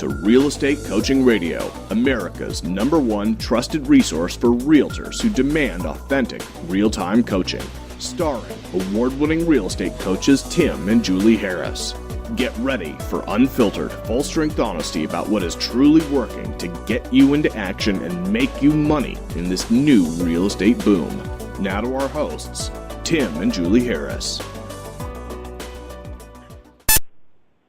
to Real Estate Coaching Radio, America's #1 trusted resource for realtors who demand authentic, real-time coaching. Starring award-winning real estate coaches Tim and Julie Harris. Get ready for unfiltered, full-strength honesty about what is truly working to get you into action and make you money in this new real estate boom. Now to our hosts, Tim and Julie Harris.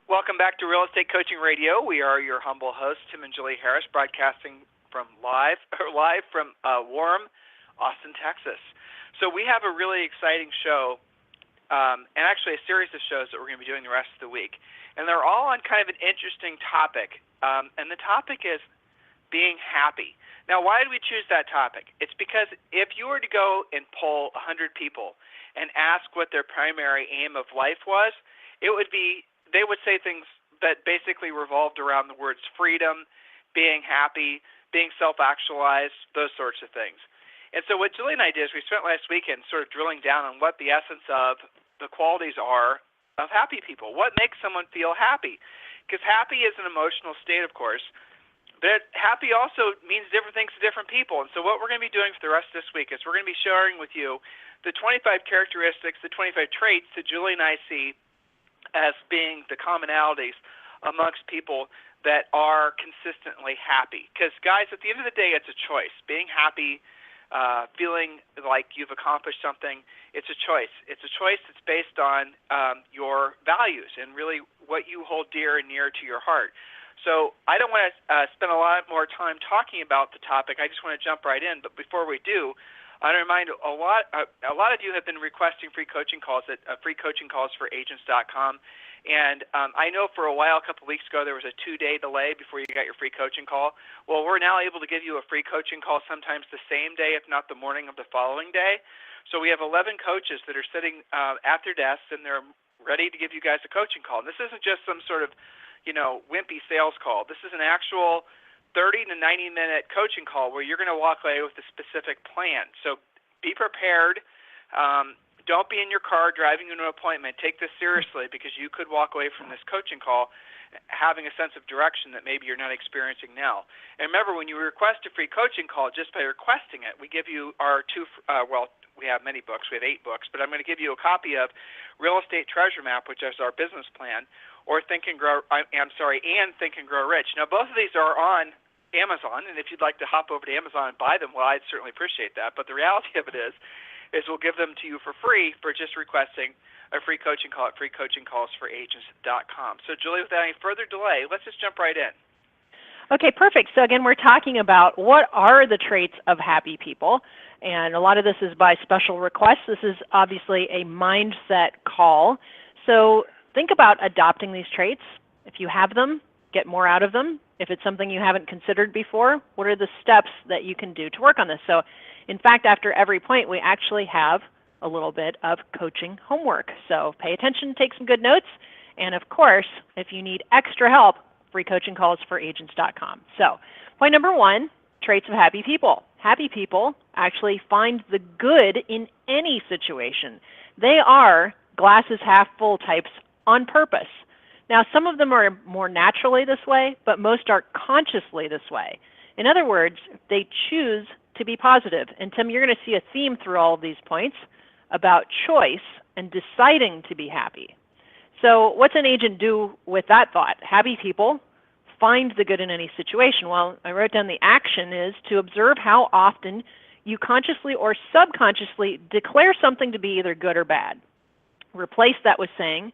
Welcome back to Real Estate Coaching Radio. We are your humble hosts, Tim and Julie Harris, broadcasting from live from warm Austin, Texas. So we have a really exciting show, and actually a series of shows that we're going to be doing the rest of the week. And they're all on kind of an interesting topic, and the topic is being happy. Now, why did we choose that topic? It's because if you were to go and poll 100 people and ask what their primary aim of life was, it would be they would say things that basically revolved around the words freedom, being happy, being self-actualized, those sorts of things. And so what Julie and I did is we spent last weekend sort of drilling down on what the essence of the qualities are of happy people. What makes someone feel happy? Because happy is an emotional state, of course, but happy also means different things to different people. And so what we're going to be doing for the rest of this week is we're going to be sharing with you the 25 characteristics, the 25 traits that Julie and I see as being the commonalities amongst people that are consistently happy. Because, guys, at the end of the day, it's a choice. Being happy, feeling like you've accomplished something, it's a choice. It's a choice that's based on your values and really what you hold dear and near to your heart. So I don't want to spend a lot more time talking about the topic. I just want to jump right in. But before we do, I want to remind a lot of you have been requesting free coaching calls at freecoachingcallsforagents.com. And I know for a while, a couple of weeks ago, there was a 2-day delay before you got your free coaching call. Well, we're now able to give you a free coaching call sometimes the same day, if not the morning of the following day. So we have 11 coaches that are sitting at their desks, and they're ready to give you guys a coaching call. And this isn't just some sort of, wimpy sales call. This is an actual 30 to 90-minute coaching call where you're going to walk away with a specific plan. So be prepared. Don't be in your car driving into an appointment. Take this seriously because you could walk away from this coaching call having a sense of direction that maybe you're not experiencing now. And remember, when you request a free coaching call, just by requesting it, we give you our we have many books. We have 8 books, but I'm going to give you a copy of Real Estate Treasure Map, which is our business plan, or Think and Grow Rich. Now, both of these are on Amazon, and if you'd like to hop over to Amazon and buy them, well, I'd certainly appreciate that. But the reality of it is we'll give them to you for free for just requesting a free coaching call at freecoachingcallsforagents.com. So, Julie, without any further delay, let's just jump right in. Okay, perfect. So again, we're talking about what are the traits of happy people, and a lot of this is by special request. This is obviously a mindset call. So think about adopting these traits. If you have them, get more out of them. If it's something you haven't considered before, what are the steps that you can do to work on this? So in fact, after every point, we actually have a little bit of coaching homework. So pay attention, take some good notes, and of course, if you need extra help, freecoachingcallsforagents.com. So point number 1, traits of happy people. Happy people actually find the good in any situation. They are glasses half full types on purpose. Now, some of them are more naturally this way, but most are consciously this way. In other words, they choose to be positive. And Tim, you're going to see a theme through all of these points about choice and deciding to be happy. So what's an agent do with that thought? Happy people find the good in any situation. Well, I wrote down the action is to observe how often you consciously or subconsciously declare something to be either good or bad. Replace that with saying,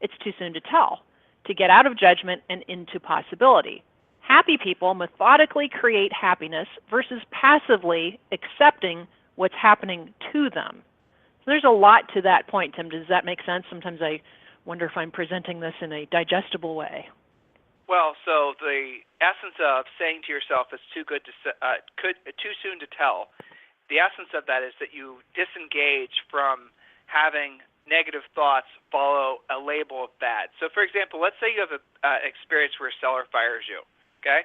it's too soon to tell, to get out of judgment and into possibility. Happy people methodically create happiness versus passively accepting what's happening to them. So there's a lot to that point, Tim. Does that make sense? Sometimes I wonder if I'm presenting this in a digestible way. Well, so the essence of saying to yourself it's too soon to tell, the essence of that is that you disengage from having negative thoughts follow a label of bad. So, for example, let's say you have an experience where a seller fires you, okay?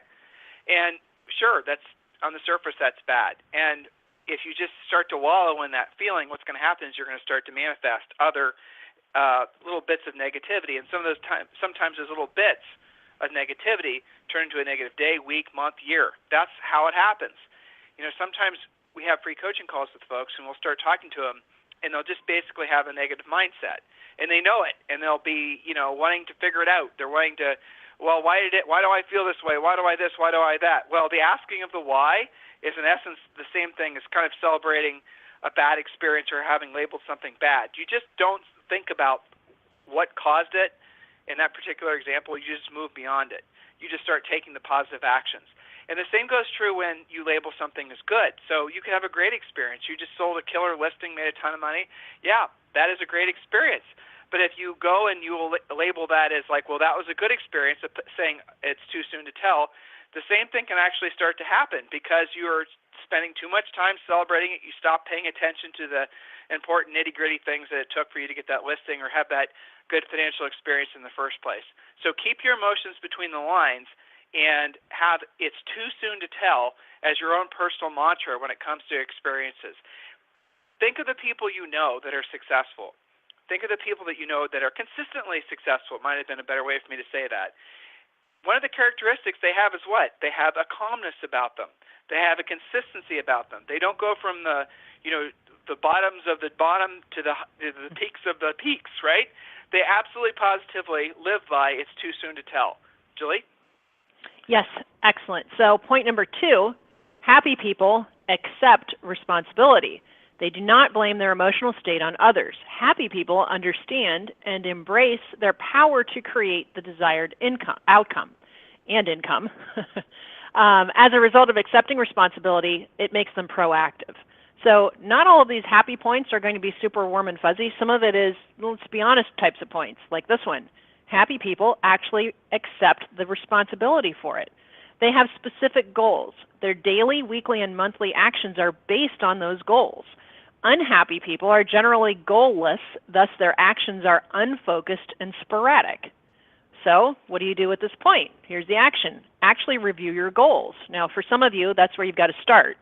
And sure, that's on the surface, that's bad. And if you just start to wallow in that feeling, what's going to happen is you're going to start to manifest other little bits of negativity. And some of those sometimes those little bits of negativity turn into a negative day, week, month, year. That's how it happens. Sometimes we have free coaching calls with folks, and we'll start talking to them, and they'll just basically have a negative mindset, and they know it, and they'll be, wanting to figure it out. They're wanting to, well, why do I feel this way? Why do I this? Why do I that? Well, the asking of the why is in essence the same thing as kind of celebrating a bad experience or having labeled something bad. You just don't think about what caused it. In that particular example, you just move beyond it. You just start taking the positive actions. And the same goes true when you label something as good. So you could have a great experience. You just sold a killer listing, made a ton of money. Yeah, that is a great experience. But if you go and you will label that as like, well, that was a good experience, saying it's too soon to tell, the same thing can actually start to happen because you're spending too much time celebrating it. You stop paying attention to the important nitty-gritty things that it took for you to get that listing or have that good financial experience in the first place. So keep your emotions between the lines and have it's too soon to tell as your own personal mantra when it comes to experiences. Think of the people you know that are successful. Think of the people that you know that are consistently successful. It might have been a better way for me to say that. One of the characteristics they have is what? They have a calmness about them. They have a consistency about them. They don't go from the bottoms of the bottom to the peaks of the peaks, right? They absolutely positively live by it's too soon to tell. Julie? Yes, excellent. So point number 2, happy people accept responsibility. They do not blame their emotional state on others. Happy people understand and embrace their power to create the desired outcome. As a result of accepting responsibility, it makes them proactive. So not all of these happy points are going to be super warm and fuzzy. Some of it is, let's be honest, types of points, like this one. Happy people actually accept the responsibility for it. They have specific goals. Their daily, weekly, and monthly actions are based on those goals. Unhappy people are generally goalless, thus their actions are unfocused and sporadic. So what do you do at this point? Here's the action. Actually review your goals. Now, for some of you, that's where you've got to start.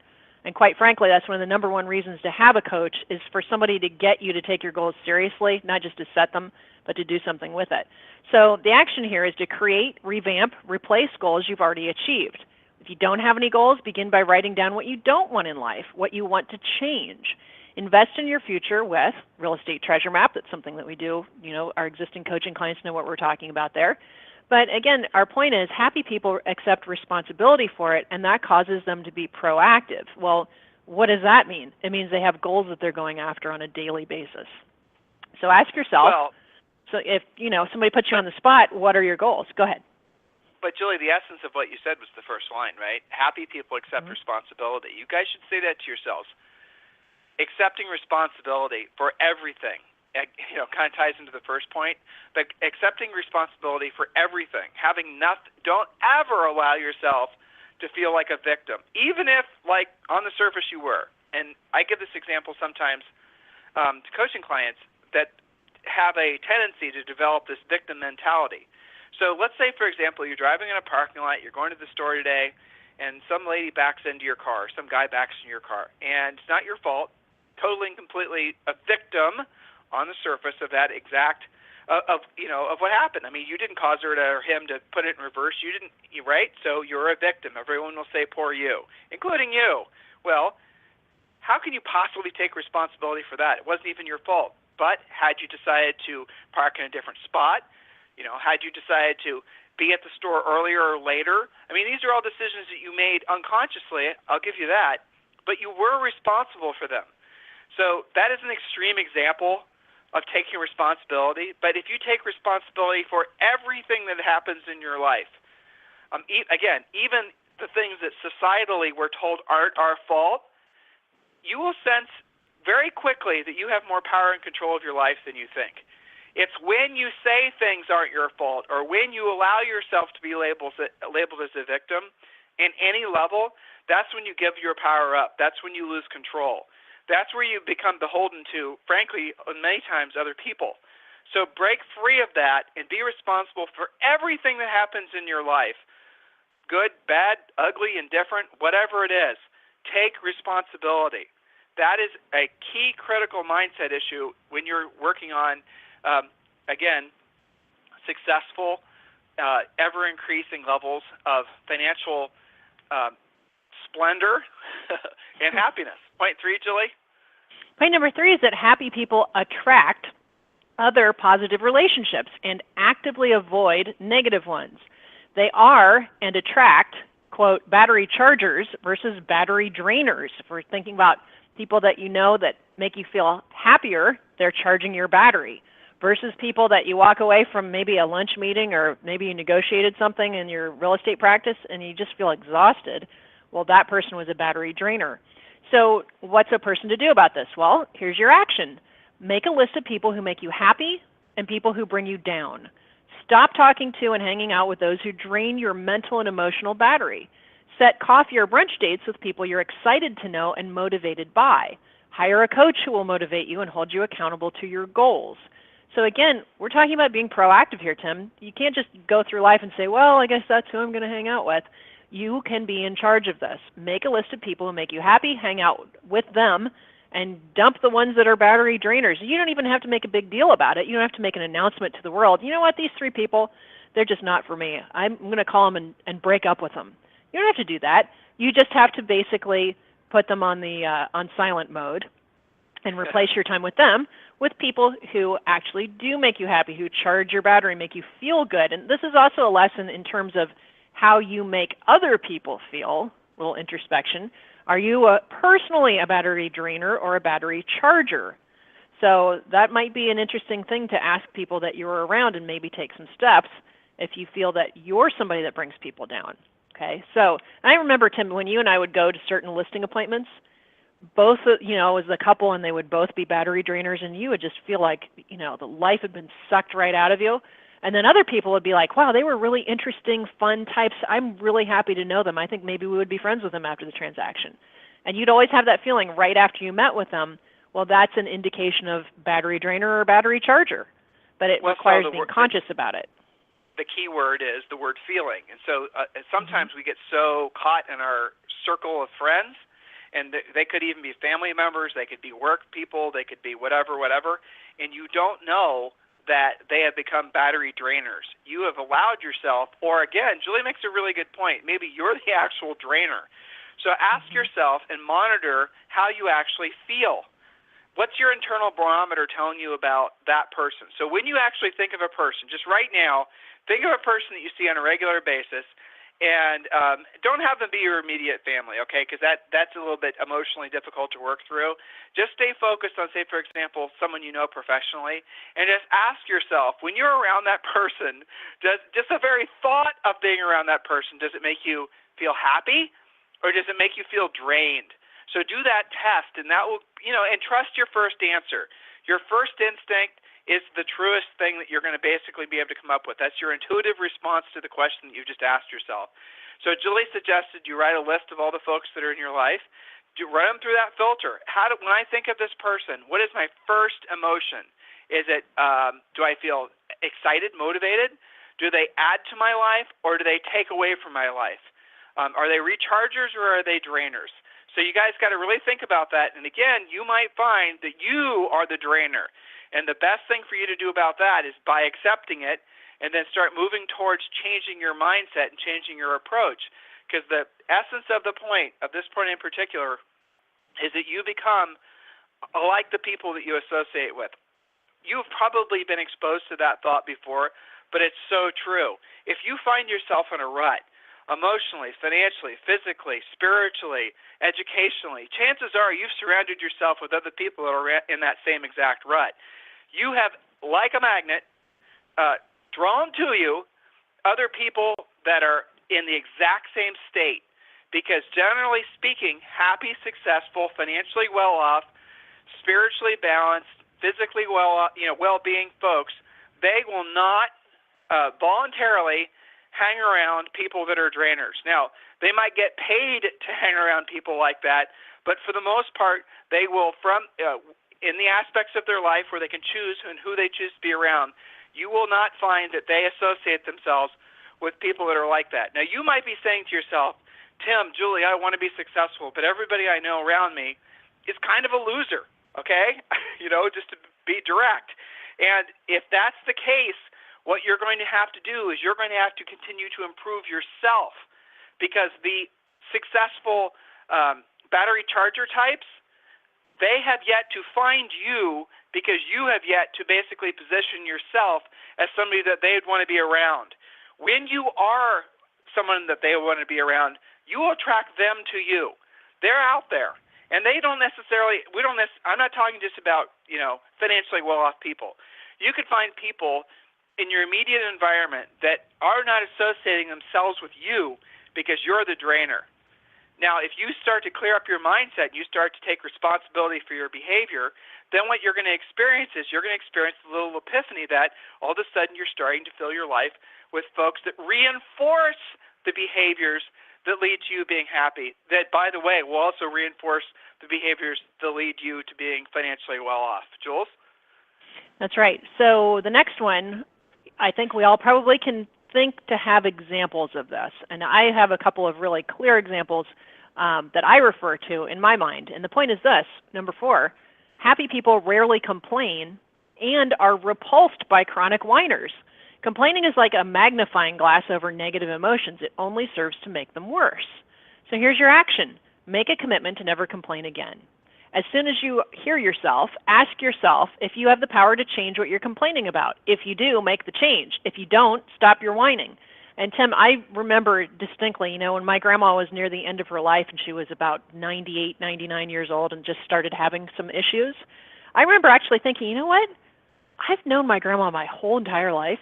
And quite frankly, that's one of the number one reasons to have a coach is for somebody to get you to take your goals seriously, not just to set them, but to do something with it. So the action here is to create, revamp, replace goals you've already achieved. If you don't have any goals, begin by writing down what you don't want in life, what you want to change. Invest in your future with Real Estate Treasure Map. That's something that we do. Our existing coaching clients know what we're talking about there. But again, our point is happy people accept responsibility for it, and that causes them to be proactive. Well, what does that mean? It means they have goals that they're going after on a daily basis. So ask yourself, so if somebody puts you on the spot, what are your goals? Go ahead. But Julie, the essence of what you said was the first line, right? Happy people accept responsibility. You guys should say that to yourselves. Accepting responsibility for everything, kind of ties into the first point, but accepting responsibility for everything, having nothing, don't ever allow yourself to feel like a victim, even if, like, on the surface you were. And I give this example sometimes to coaching clients that have a tendency to develop this victim mentality. So let's say, for example, you're driving in a parking lot, you're going to the store today, and some lady backs into your car, some guy backs into your car, and it's not your fault, totally and completely a victim on the surface of that exact of what happened. I mean, you didn't cause her or him to put it in reverse. You didn't, right? So you're a victim. Everyone will say, poor you, including you. Well, how can you possibly take responsibility for that? It wasn't even your fault. But had you decided to park in a different spot, had you decided to be at the store earlier or later, I mean, these are all decisions that you made unconsciously, I'll give you that, but you were responsible for them. So that is an extreme example of taking responsibility. But if you take responsibility for everything that happens in your life, again, even the things that societally we're told aren't our fault, you will sense very quickly that you have more power and control of your life than you think. It's when you say things aren't your fault or when you allow yourself to be labeled as a victim in any level, that's when you give your power up. That's when you lose control. That's where you become beholden to, frankly, many times other people. So break free of that and be responsible for everything that happens in your life, good, bad, ugly, indifferent, whatever it is. Take responsibility. That is a key critical mindset issue when you're working on, again, successful ever-increasing levels of financial splendor and happiness. Point 3, Julie? Point number 3 is that happy people attract other positive relationships and actively avoid negative ones. They are and attract, quote, battery chargers versus battery drainers. If we're thinking about people that you know that make you feel happier, they're charging your battery, versus people that you walk away from maybe a lunch meeting or maybe you negotiated something in your real estate practice and you just feel exhausted. Well, that person was a battery drainer. So what's a person to do about this? Well, here's your action. Make a list of people who make you happy and people who bring you down. Stop talking to and hanging out with those who drain your mental and emotional battery. Set coffee or brunch dates with people you're excited to know and motivated by. Hire a coach who will motivate you and hold you accountable to your goals. So again, we're talking about being proactive here, Tim. You can't just go through life and say, well, I guess that's who I'm going to hang out with. You can be in charge of this. Make a list of people who make you happy, hang out with them, and dump the ones that are battery drainers. You don't even have to make a big deal about it. You don't have to make an announcement to the world. You know what, these 3 people, they're just not for me. I'm going to call them and break up with them. You don't have to do that. You just have to basically put them on the on silent mode and replace your time with them with people who actually do make you happy, who charge your battery, make you feel good. And this is also a lesson in terms of how you make other people feel, a little introspection. Are you personally a battery drainer or a battery charger? So that might be an interesting thing to ask people that you're around and maybe take some steps if you feel that you're somebody that brings people down. Okay, so I remember, Tim, when you and I would go to certain listing appointments, both, as a couple, and they would both be battery drainers, and you would just feel like, the life had been sucked right out of you. And then other people would be like, wow, they were really interesting, fun types. I'm really happy to know them. I think maybe we would be friends with them after the transaction. And you'd always have that feeling right after you met with them, well, that's an indication of battery drainer or battery charger. But it requires being conscious about it. The key word is the word feeling. And so sometimes we get so caught in our circle of friends, and they could even be family members, they could be work people, they could be whatever, and you don't know that they have become battery drainers. You have allowed yourself, or again, Julie makes a really good point, maybe you're the actual drainer. So ask yourself and monitor how you actually feel. What's your internal barometer telling you about that person? So when you actually think of a person, just right now, think of a person that you see on a regular basis, and don't have them be your immediate family, okay, because that's a little bit emotionally difficult to work through. Just stay focused on, say, for example, someone you know professionally, and just ask yourself, when you're around that person, does just the very thought of being around that person, does it make you feel happy, or does it make you feel drained? So do that test, and that will, and trust your first answer. Your first instinct is the truest thing that you're going to basically be able to come up with. That's your intuitive response to the question that you just asked yourself. So Julie suggested you write a list of all the folks that are in your life. Run them through that filter. When I think of this person, what is my first emotion? Is it, do I feel excited, motivated? Do they add to my life, or do they take away from my life? Are they rechargers, or are they drainers? So you guys got to really think about that. And again, you might find that you are the drainer. And the best thing for you to do about that is by accepting it and then start moving towards changing your mindset and changing your approach. Because the essence of this point in particular is that you become like the people that you associate with. You've probably been exposed to that thought before, but it's so true. If you find yourself in a rut, emotionally, financially, physically, spiritually, educationally, chances are you've surrounded yourself with other people that are in that same exact rut. You have, like a magnet, drawn to you other people that are in the exact same state, because generally speaking, happy, successful, financially well-off, spiritually balanced, physically well-being folks, they will not voluntarily hang around people that are drainers. Now, they might get paid to hang around people like that, but for the most part, they will, in the aspects of their life where they can choose and who they choose to be around, you will not find that they associate themselves with people that are like that. Now, you might be saying to yourself, Tim, Julie, I want to be successful, but everybody I know around me is kind of a loser, okay? Just to be direct. And if that's the case, what you're going to have to do is you're going to have to continue to improve yourself, because the successful battery charger types, they have yet to find you because you have yet to basically position yourself as somebody that they'd want to be around. When you are someone that they want to be around, you will attract them to you. They're out there, and they don't necessarily. I'm not talking just about financially well-off people. You could find people in your immediate environment that are not associating themselves with you because you're the drainer. Now, if you start to clear up your mindset and you start to take responsibility for your behavior, then what you're going to experience is you're going to experience a little epiphany that all of a sudden you're starting to fill your life with folks that reinforce the behaviors that lead to you being happy, that, by the way, will also reinforce the behaviors that lead you to being financially well off. Jules? That's right. So the next one, I think we all probably can think to have examples of this. And I have a couple of really clear examples that I refer to in my mind. And the point is this, number 4, happy people rarely complain and are repulsed by chronic whiners. Complaining is like a magnifying glass over negative emotions. It only serves to make them worse. So here's your action. Make a commitment to never complain again. As soon as you hear yourself, ask yourself if you have the power to change what you're complaining about. If you do, make the change. If you don't, stop your whining. And Tim, I remember distinctly, when my grandma was near the end of her life and she was about 98, 99 years old and just started having some issues, I remember actually thinking, you know what? I've known my grandma my whole entire life,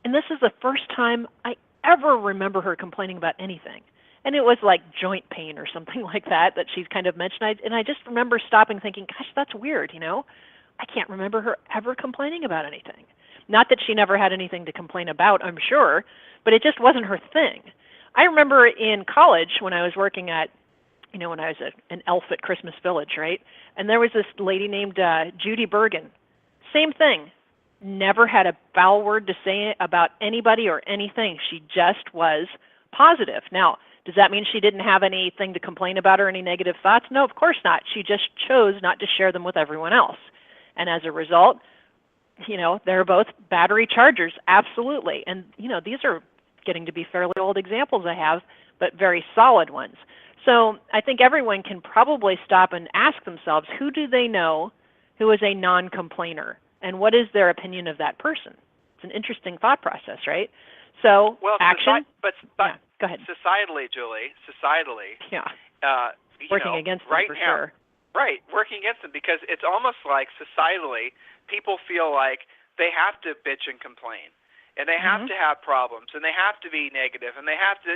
and this is the first time I ever remember her complaining about anything. And it was like joint pain or something like that she's kind of mentioned. And I just remember stopping thinking, gosh, that's weird, I can't remember her ever complaining about anything. Not that she never had anything to complain about, I'm sure, but it just wasn't her thing. I remember in college when I was working at, when I was an elf at Christmas Village, right? And there was this lady named Judy Bergen. Same thing. Never had a foul word to say about anybody or anything. She just was positive. Now, does that mean she didn't have anything to complain about or any negative thoughts? No, of course not. She just chose not to share them with everyone else. And as a result, they're both battery chargers, absolutely. And, these are getting to be fairly old examples I have, but very solid ones. So I think everyone can probably stop and ask themselves, who do they know who is a non-complainer? And what is their opinion of that person? It's an interesting thought process, right? So action. Yeah, go ahead. Societally, Julie, yeah, working against them right for now, sure. Right, working against them, because it's almost like societally people feel like they have to bitch and complain, and they have to have problems, and they have to be negative, and they have to,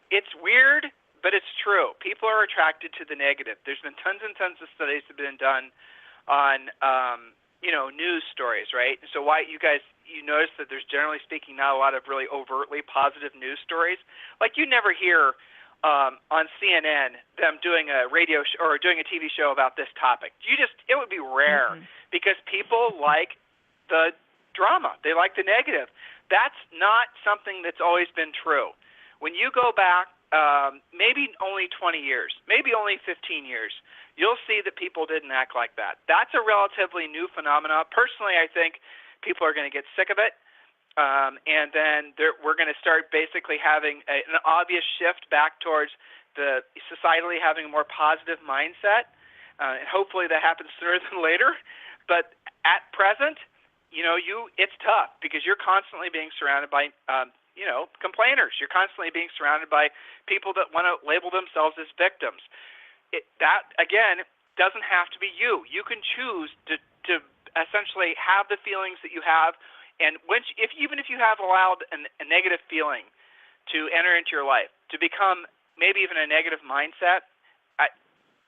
it's weird, but it's true. People are attracted to the negative. There's been tons and tons of studies that have been done on, news stories, right? So why you notice that there's, generally speaking, not a lot of really overtly positive news stories. Like you never hear on CNN them doing a radio show or doing a TV show about this topic. It would be rare because people like the drama. They like the negative. That's not something that's always been true. When you go back maybe only 20 years, maybe only 15 years, you'll see that people didn't act like that. That's a relatively new phenomenon. Personally, I think people are going to get sick of it, and then we're going to start basically having an obvious shift back towards the societally having a more positive mindset, and hopefully that happens sooner than later. But at present, it's tough because you're constantly being surrounded by complainers. You're constantly being surrounded by people that want to label themselves as victims. That, again, doesn't have to be you. You can choose to essentially have the feelings that you have, and even if you have allowed a negative feeling to enter into your life, to become maybe even a negative mindset,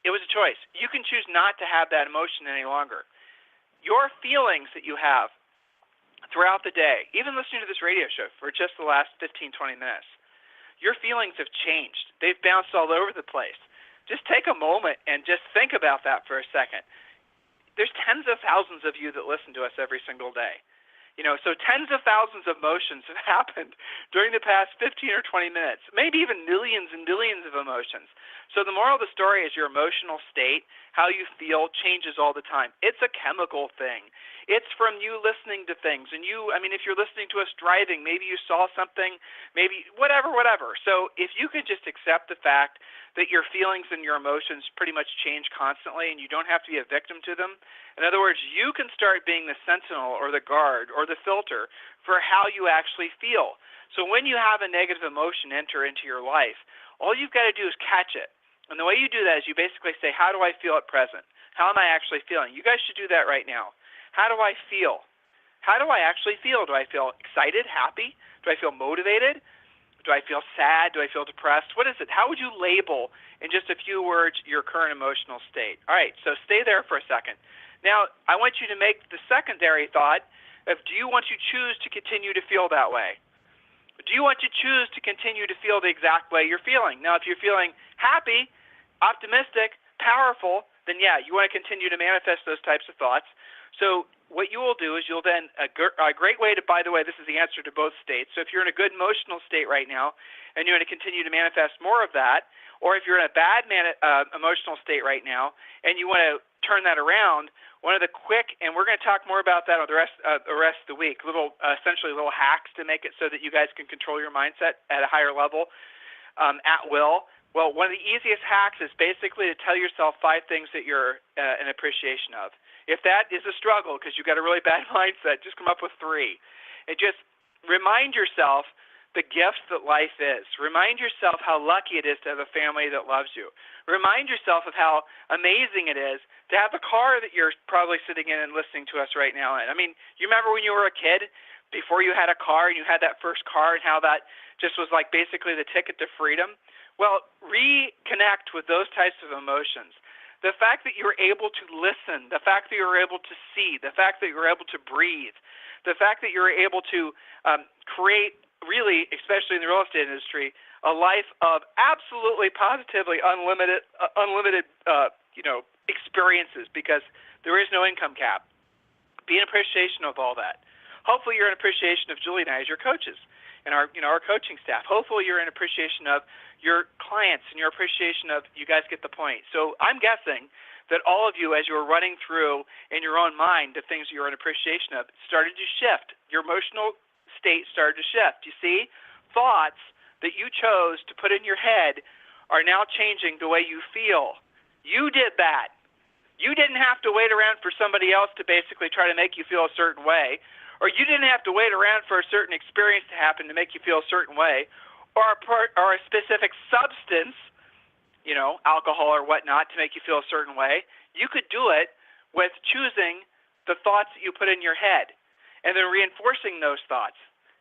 it was a choice. You can choose not to have that emotion any longer. Your feelings that you have throughout the day, even listening to this radio show for just the last 15, 20 minutes, your feelings have changed. They've bounced all over the place. Just take a moment and just think about that for a second. There's tens of thousands of you that listen to us every single day. So tens of thousands of emotions have happened during the past 15 or 20 minutes, maybe even millions and billions of emotions. So the moral of the story is your emotional state, how you feel, changes all the time. It's a chemical thing. It's from you listening to things. And if you're listening to us driving, maybe you saw something, maybe whatever. So if you could just accept the fact that your feelings and your emotions pretty much change constantly and you don't have to be a victim to them. In other words, you can start being the sentinel or the guard or the filter for how you actually feel. So when you have a negative emotion enter into your life, all you've got to do is catch it. And the way you do that is you basically say, how do I feel at present? How am I actually feeling? You guys should do that right now. How do I feel? How do I actually feel? Do I feel excited, happy? Do I feel motivated? Do I feel sad? Do I feel depressed? What is it? How would you label, in just a few words, your current emotional state? All right, so stay there for a second. Now, I want you to make the secondary thought of, do you want to choose to continue to feel that way? Do you want to choose to continue to feel the exact way you're feeling? Now, if you're feeling happy, optimistic, powerful, then yeah, you want to continue to manifest those types of thoughts. So what you will do is you'll then, a great way to, by the way, this is the answer to both states. So if you're in a good emotional state right now and you want to continue to manifest more of that, or if you're in a bad emotional state right now and you want to turn that around, one of the quick, and we're going to talk more about that on the rest of the week, essentially little hacks to make it so that you guys can control your mindset at a higher level at will. Well, one of the easiest hacks is basically to tell yourself 5 things that you're in appreciation of. If that is a struggle because you've got a really bad mindset, just come up with 3. And just remind yourself the gifts that life is. Remind yourself how lucky it is to have a family that loves you. Remind yourself of how amazing it is to have the car that you're probably sitting in and listening to us right now in. I mean, you remember when you were a kid, before you had a car and you had that first car, and how that just was like basically the ticket to freedom? Well, reconnect with those types of emotions. The fact that you were able to listen, the fact that you were able to see, the fact that you were able to breathe, the fact that you were able to create, really, especially in the real estate industry, a life of absolutely, positively unlimited experiences, because there is no income cap. Be in appreciation of all that. Hopefully you're in appreciation of Julie and I as your coaches and our coaching staff. Hopefully you're in appreciation of your clients and your appreciation of, you guys get the point. So I'm guessing that all of you, as you were running through in your own mind the things you're in appreciation of, started to shift. Your emotional state started to shift. You see, thoughts that you chose to put in your head are now changing the way you feel. You did that. You didn't have to wait around for somebody else to basically try to make you feel a certain way, or you didn't have to wait around for a certain experience to happen to make you feel a certain way, or a specific substance, alcohol or whatnot, to make you feel a certain way. You could do it with choosing the thoughts that you put in your head and then reinforcing those thoughts.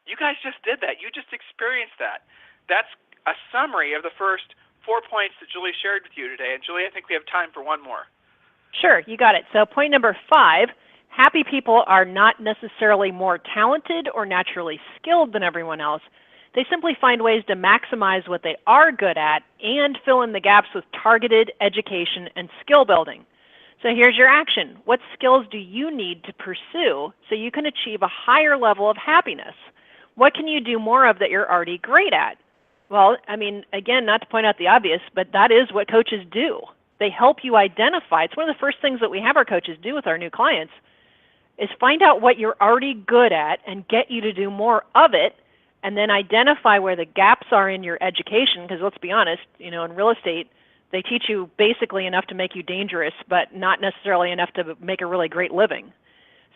You guys just did that. You just experienced that. That's a summary of the first 4 points that Julie shared with you today. And Julie, I think we have time for one more. Sure, you got it. So point number 5, happy people are not necessarily more talented or naturally skilled than everyone else. They simply find ways to maximize what they are good at and fill in the gaps with targeted education and skill building. So here's your action. What skills do you need to pursue so you can achieve a higher level of happiness? What can you do more of that you're already great at? Well, again, not to point out the obvious, but that is what coaches do. They help you identify. It's one of the first things that we have our coaches do with our new clients is find out what you're already good at and get you to do more of it, and then identify where the gaps are in your education, because let's be honest, in real estate, they teach you basically enough to make you dangerous, but not necessarily enough to make a really great living.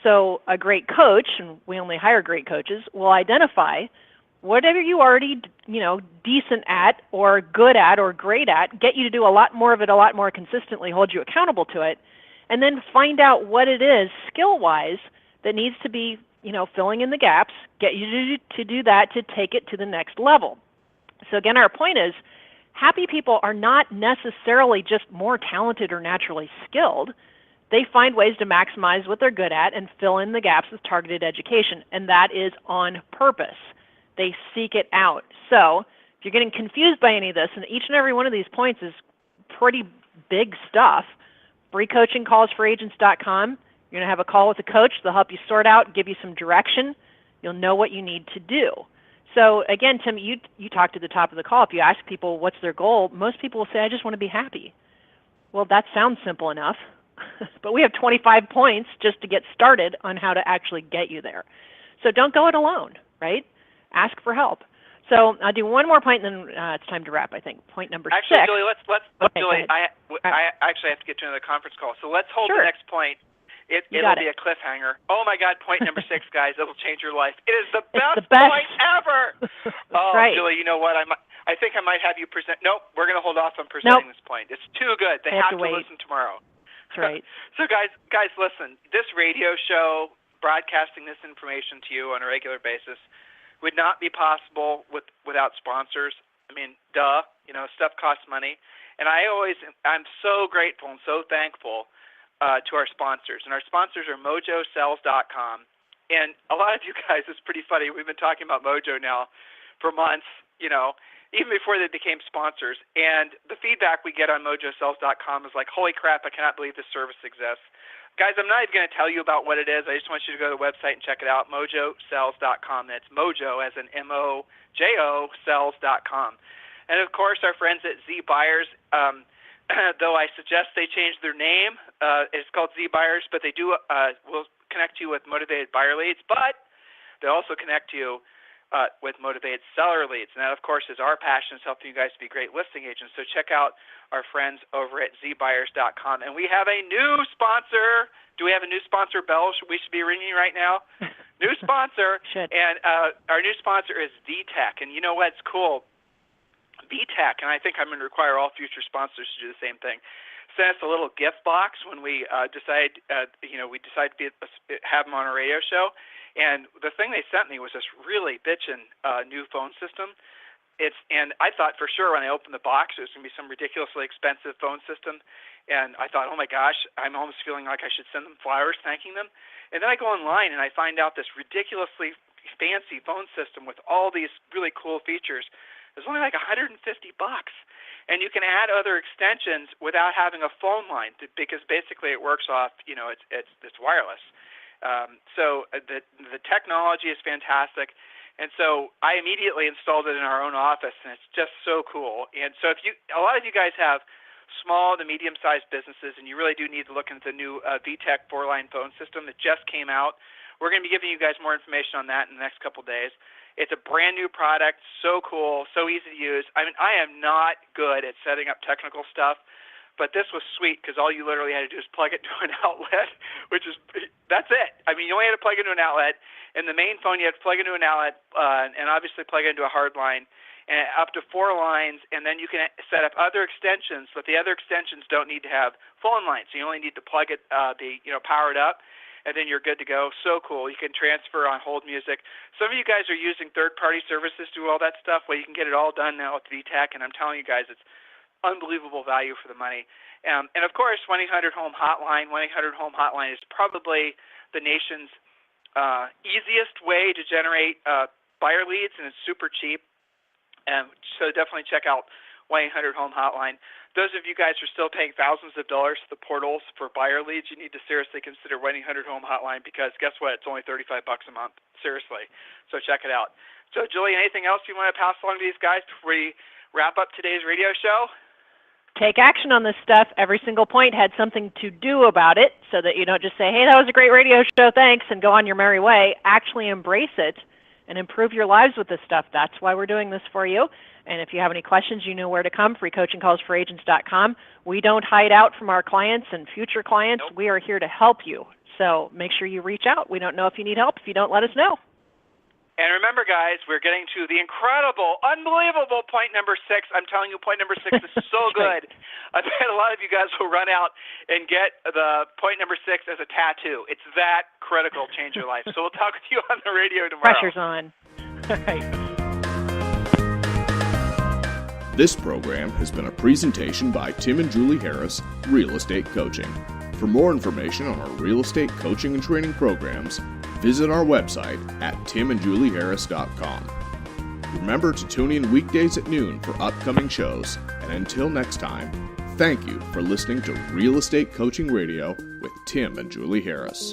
So a great coach, and we only hire great coaches, will identify whatever you already, decent at or good at or great at, get you to do a lot more of it a lot more consistently, hold you accountable to it, and then find out what it is skill-wise that needs to be, filling in the gaps, get you to do that to take it to the next level. So again, our point is, happy people are not necessarily just more talented or naturally skilled. They find ways to maximize what they're good at and fill in the gaps with targeted education, and that is on purpose. They seek it out. So if you're getting confused by any of this, and each and every one of these points is pretty big stuff, freecoachingcallsforagents.com. You're going to have a call with a coach. They'll help you sort out, give you some direction. You'll know what you need to do. So again, Tim, you talked at the top of the call. If you ask people what's their goal, most people will say, I just want to be happy. Well, that sounds simple enough, but we have 25 points just to get started on how to actually get you there. So don't go it alone, right? Ask for help. So I'll do one more point, and then it's time to wrap, I think. Point number 6. Actually, Julie, Okay, Julie, I actually have to get to another conference call. So let's hold Sure. the next point. It'll be a cliffhanger. Oh, my God, point number 6, guys. It'll change your life. It is the best point ever. Oh, right. Julie, you know what? I think I might have you present. Nope, we're going to hold off on presenting this point. It's too good. They have to listen tomorrow. That's right. So, guys, listen. This radio show, broadcasting this information to you on a regular basis, would not be possible without sponsors. I mean, duh. Stuff costs money. And I'm so grateful and so thankful to our sponsors. And our sponsors are mojocells.com. And a lot of you guys, it's pretty funny, we've been talking about Mojo now for months, even before they became sponsors. And the feedback we get on mojocells.com is like, holy crap, I cannot believe this service exists. Guys, I'm not even going to tell you about what it is. I just want you to go to the website and check it out, mojocells.com. That's Mojo as in M-O-J-O, cells.com. And, of course, our friends at Z Buyers, though I suggest they change their name, it's called Z Buyers, but they will connect you with motivated buyer leads, but they also connect you with motivated seller leads. And that, of course, is our passion, is helping you guys be great listing agents. So check out our friends over at zbuyers.com. And we have a new sponsor. Do we have a new sponsor bell we should be ringing right now? New sponsor. And our new sponsor is VTech. And you know what's cool? VTech, and I think I'm going to require all future sponsors to do the same thing, sent us a little gift box when we decided to have them on a radio show. And the thing they sent me was this really bitchin' new phone system. And I thought for sure when I opened the box it was going to be some ridiculously expensive phone system. And I thought, oh my gosh, I'm almost feeling like I should send them flowers thanking them. And then I go online and I find out this ridiculously fancy phone system with all these really cool features. It's only like $150. And you can add other extensions without having a phone line because basically it works off, it's wireless. So the technology is fantastic. And so I immediately installed it in our own office, and it's just so cool. And so a lot of you guys have small to medium-sized businesses, and you really do need to look into the new VTech 4-line phone system that just came out. We're going to be giving you guys more information on that in the next couple of days. It's a brand new product, so cool, so easy to use. I mean, I am not good at setting up technical stuff, but this was sweet because all you literally had to do is plug it to an outlet, that's it. I mean, you only had to plug it into an outlet. In the main phone, you had to plug it into an outlet and obviously plug it into a hard line, and up to 4 lines, and then you can set up other extensions, but the other extensions don't need to have phone lines, so you only need to plug it, power it up, and then you're good to go. So cool. You can transfer on hold music. Some of you guys are using third-party services to do all that stuff. Well, you can get it all done now with VTech, and I'm telling you guys, it's unbelievable value for the money. And of course, 1-800-HOME hotline. 1-800-HOME hotline is probably the nation's easiest way to generate buyer leads, and it's super cheap. So definitely check out 1-800-HOME hotline. Those of you guys who are still paying thousands of dollars to the portals for buyer leads, you need to seriously consider 1-800-HOME hotline because guess what? It's only $35 a month. Seriously. So check it out. So Julie, anything else you want to pass along to these guys before we wrap up today's radio show? Take action on this stuff. Every single point had something to do about it so that you don't just say, hey, that was a great radio show, thanks, and go on your merry way. Actually embrace it and improve your lives with this stuff. That's why we're doing this for you. And if you have any questions, you know where to come, freecoachingcallsforagents.com. We don't hide out from our clients and future clients. Nope. We are here to help you. So make sure you reach out. We don't know if you need help if you don't let us know. And remember, guys, we're getting to the incredible, unbelievable point number 6. I'm telling you, point number 6 is so good. I bet a lot of you guys will run out and get the point number 6 as a tattoo. It's that critical, change your life. So we'll talk with you on the radio tomorrow. Pressure's on. All right. This program has been a presentation by Tim and Julie Harris, Real Estate Coaching. For more information on our real estate coaching and training programs, visit our website at timandjulieharris.com. Remember to tune in weekdays at noon for upcoming shows, and until next time, Thank you for listening to Real Estate Coaching Radio with Tim and Julie Harris.